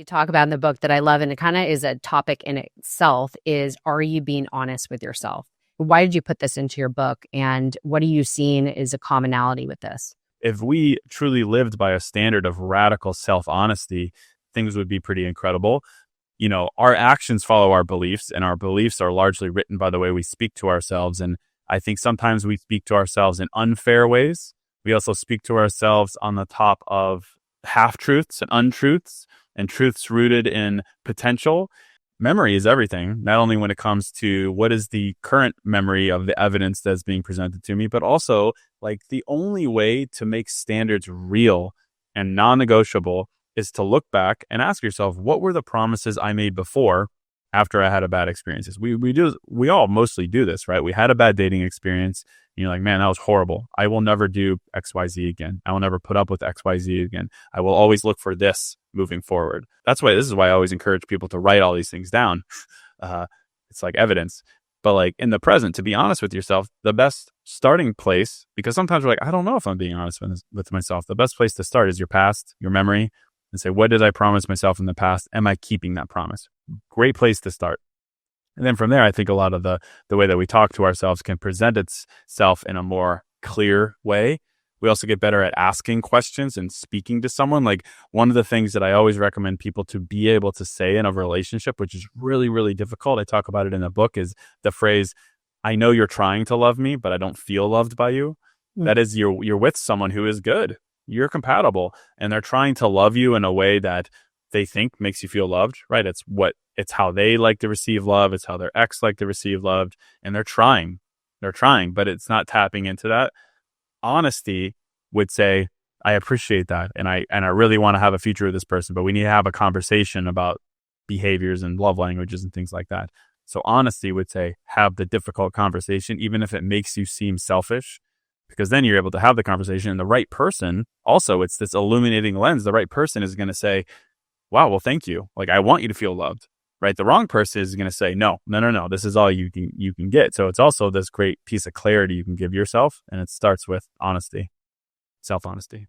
you talk about in the book that I love, and it kind of is a topic in itself, is are you being honest with yourself? Why did you put this into your book? And what are you seeing is a commonality with this? If we truly lived by a standard of radical self-honesty, things would be pretty incredible. Our actions follow our beliefs, and our beliefs are largely written by the way we speak to ourselves. And I think sometimes we speak to ourselves in unfair ways. We also speak to ourselves on the top of half-truths and untruths and truths rooted in potential. Memory is everything, not only when it comes to what is the current memory of the evidence that's being presented to me, but also like the only way to make standards real and non-negotiable is to look back and ask yourself, what were the promises I made before after I had a bad experiences? We all mostly do this, right? We had a bad dating experience. And you're like, man, that was horrible. I will never do XYZ again. I will never put up with XYZ again. I will always look for this moving forward. This is why I always encourage people to write all these things down. It's like evidence. But like in the present, to be honest with yourself, the best starting place, because sometimes we're like, I don't know if I'm being honest with myself. The best place to start is your past, your memory, and say, what did I promise myself in the past? Am I keeping that promise? Great place to start. And then from there, I think a lot of the way that we talk to ourselves can present itself in a more clear way. We also get better at asking questions and speaking to someone. Like one of the things that I always recommend people to be able to say in a relationship, which is really, really difficult, I talk about it in the book, is the phrase, I know you're trying to love me, but I don't feel loved by you. That is, you're with someone who is good. You're compatible, and they're trying to love you in a way that they think makes you feel loved, right? It's how they like to receive love. It's how their ex like to receive loved, and they're trying, but it's not tapping into that. Honesty would say, I appreciate that. And I really want to have a future with this person, but we need to have a conversation about behaviors and love languages and things like that. So honesty would say, have the difficult conversation, even if it makes you seem selfish, because then you're able to have the conversation. And the right person, also, it's this illuminating lens. The right person is going to say, wow, well, thank you. Like, I want you to feel loved, right? The wrong person is going to say, no, this is all you can get. So it's also this great piece of clarity you can give yourself. And it starts with honesty, self-honesty.